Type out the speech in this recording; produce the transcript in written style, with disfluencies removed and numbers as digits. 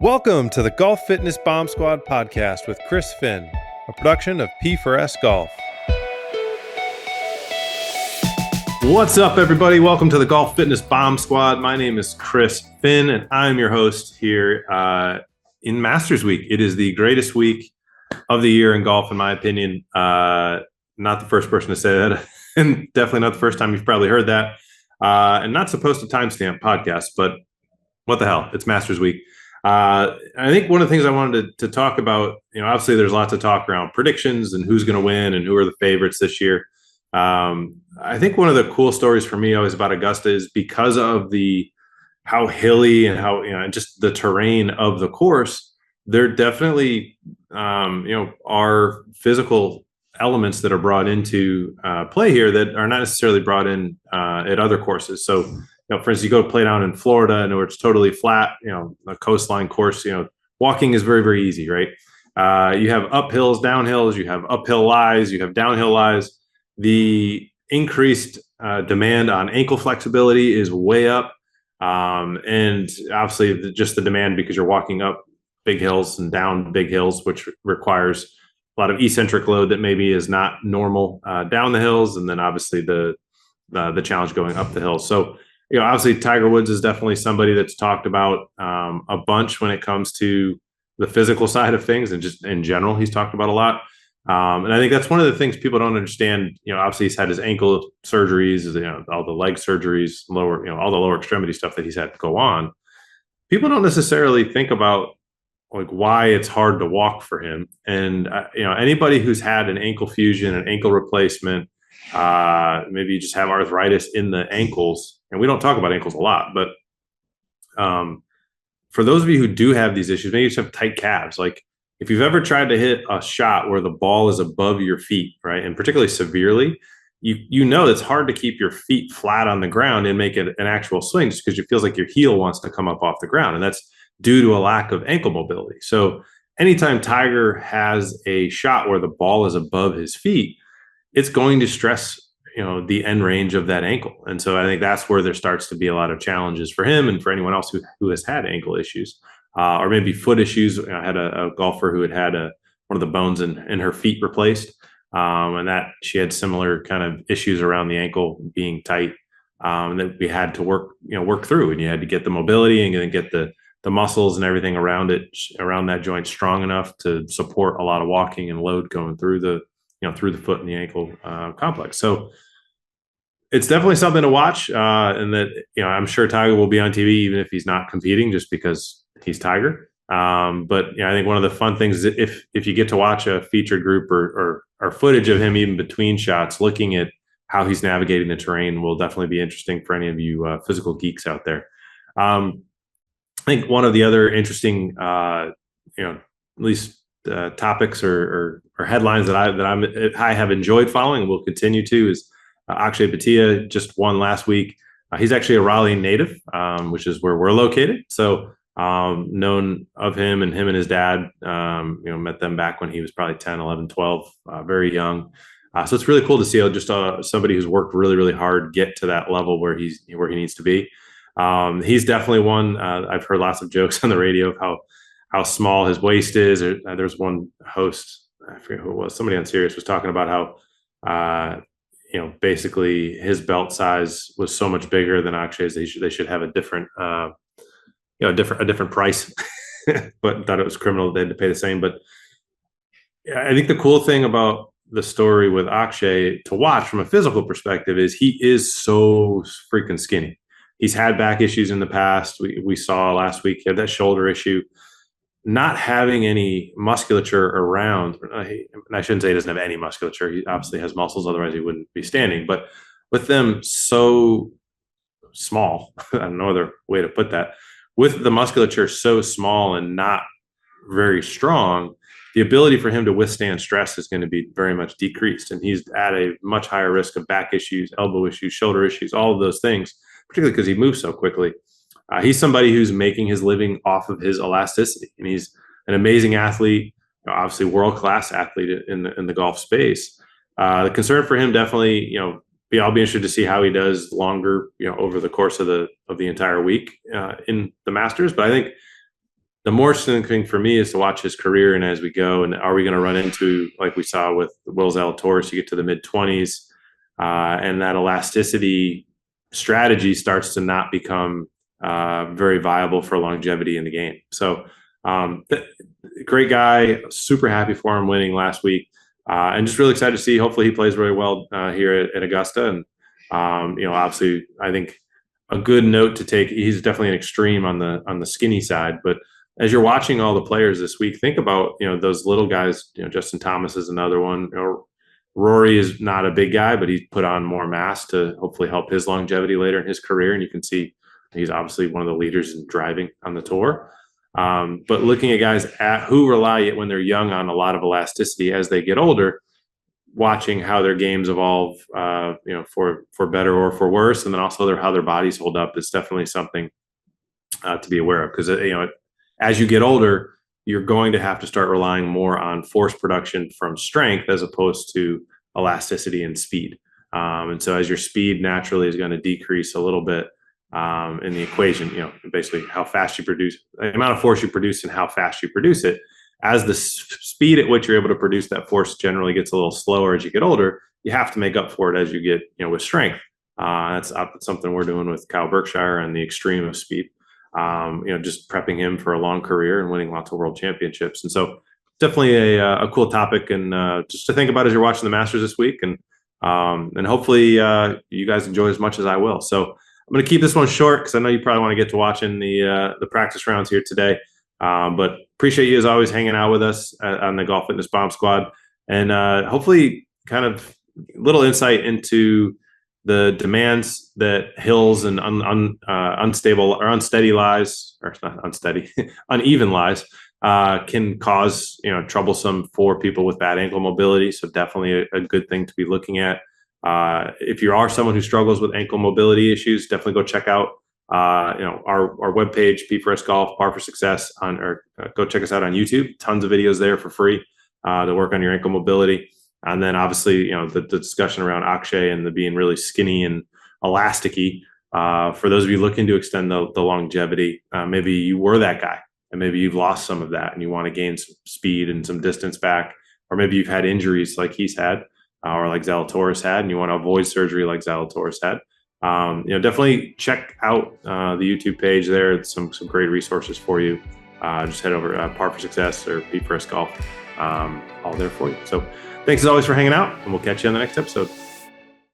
Welcome to the Golf Fitness Bomb Squad podcast with Chris Finn, a production of P4S Golf. What's up, everybody? Welcome to the Golf Fitness Bomb Squad. My name is Chris Finn, and I'm your host here in Masters Week. It is the greatest week of the year in golf, in my opinion. Not the first person to say that, and definitely not the first time you've probably heard that. And not supposed to timestamp podcasts, but what the hell? It's Masters Week. I think one of the things I wanted to talk about, obviously there's lots of talk around predictions and who's going to win and who are the favorites this year. I think one of the cool stories for me always about Augusta is because of how hilly and how, just the terrain of the course, there definitely, are physical elements that are brought into play here that are not necessarily brought in at other courses. So, for instance, you go play down in Florida and where it's totally flat, a coastline course, walking is very, very easy, right? You have uphills, downhills, you have uphill lies, you have downhill lies. The increased demand on ankle flexibility is way up. And obviously just the demand because you're walking up big hills and down big hills, which requires a lot of eccentric load that maybe is not normal down the hills. And then obviously the challenge going up the hills. So, obviously Tiger Woods is definitely somebody that's talked about a bunch when it comes to the physical side of things, and just in general, he's talked about a lot. And I think that's one of the things people don't understand. Obviously he's had his ankle surgeries, all the leg surgeries, all the lower extremity stuff that he's had to go on. People don't necessarily think about like why it's hard to walk for him. And anybody who's had an ankle fusion, an ankle replacement, maybe you just have arthritis in the ankles, and we don't talk about ankles a lot, but for those of you who do have these issues, maybe you just have tight calves. Like if you've ever tried to hit a shot where the ball is above your feet, right, and particularly severely, it's hard to keep your feet flat on the ground and make it an actual swing, just because it feels like your heel wants to come up off the ground, and that's due to a lack of ankle mobility. So anytime Tiger has a shot where the ball is above his feet, it's going to stress, the end range of that ankle. And so I think that's where there starts to be a lot of challenges for him and for anyone else who has had ankle issues or maybe foot issues. I had a golfer who had one of the bones in her feet replaced, and that she had similar kind of issues around the ankle being tight that we had to work through. And you had to get the mobility and then get the muscles and everything around that joint strong enough to support a lot of walking and load going through the foot and the ankle complex. So it's definitely something to watch. And that, I'm sure Tiger will be on TV, even if he's not competing, just because he's Tiger. But I think one of the fun things is if you get to watch a featured group or footage of him, even between shots, looking at how he's navigating the terrain will definitely be interesting for any of you physical geeks out there. I think one of the other interesting, at least topics or headlines that I have enjoyed following and will continue to is Akshay Bhatia just won last week. He's actually a Raleigh native, which is where we're located. So known of him and his dad, met them back when he was probably 10, 11, 12, very young. So it's really cool to see just somebody who's worked really, really hard get to that level where he needs to be. He's definitely one. I've heard lots of jokes on the radio of how small his waist is. There's one host, I forget who it was, somebody on Sirius was talking about how, basically his belt size was so much bigger than Akshay's. They should have a different, a different price, but thought it was criminal they had to pay the same. But I think the cool thing about the story with Akshay to watch from a physical perspective is he is so freaking skinny. He's had back issues in the past. We saw last week he had that shoulder issue. Not having any musculature around, I shouldn't say he doesn't have any musculature. He obviously has muscles, otherwise he wouldn't be standing. But with them so small, I don't know other way to put that, with the musculature so small and not very strong, the ability for him to withstand stress is going to be very much decreased. And he's at a much higher risk of back issues, elbow issues, shoulder issues, all of those things, particularly because he moves so quickly. He's somebody who's making his living off of his elasticity, and he's an amazing athlete, obviously world-class athlete in the golf space. The concern for him definitely, I'll be interested to see how he does longer, over the course of the entire week in the Masters. But I think the more interesting thing for me is to watch his career and as we go, and are we going to run into, like we saw with Will Zalatoris, you get to the mid-20s, and that elasticity strategy starts to not become very viable for longevity in the game. So great guy, super happy for him winning last week, and just really excited to see. Hopefully he plays really well here at Augusta. And obviously I think a good note to take, he's definitely an extreme on the skinny side, but as you're watching all the players this week, think about, those little guys. Justin Thomas is another one. Rory is not a big guy, but he's put on more mass to hopefully help his longevity later in his career. And you can see he's obviously one of the leaders in driving on the tour. But looking at guys who rely when they're young on a lot of elasticity as they get older, watching how their games evolve, for better or for worse, and then also how their bodies hold up is definitely something to be aware of. Because as you get older, you're going to have to start relying more on force production from strength as opposed to elasticity and speed. And so as your speed naturally is going to decrease a little bit in the equation, basically how fast you produce, the amount of force you produce and how fast you produce it, as the speed at which you're able to produce that force generally gets a little slower as you get older, you have to make up for it as you get, with strength. That's something we're doing with Kyle Berkshire and the extreme of speed. Just prepping him for a long career and winning lots of world championships. And so definitely a cool topic, and just to think about as you're watching the Masters this week, and hopefully you guys enjoy as much as I will. So I'm going to keep this one short because I know you probably want to get to watching the practice rounds here today. But appreciate you as always hanging out with us on the Golf Fitness Bomb Squad, and hopefully kind of little insight into the demands that hills and unstable or unsteady lies, or not unsteady, uneven lies can cause, troublesome for people with bad ankle mobility. So definitely a good thing to be looking at. If you are someone who struggles with ankle mobility issues, definitely go check out our webpage, P4S Golf, Par for Success, go check us out on YouTube. Tons of videos there for free to work on your ankle mobility. And then obviously, the discussion around Akshay and the being really skinny and elasticy. For those of you looking to extend the longevity, maybe you were that guy and maybe you've lost some of that and you want to gain some speed and some distance back, or maybe you've had injuries like he's had, or like Zalatoris had, and you want to avoid surgery like Zalatoris had. Definitely check out the YouTube page there. It's some great resources for you. Just head over to Par for Success or P4S Golf, all there for you. So thanks as always for hanging out, and we'll catch you on the next episode.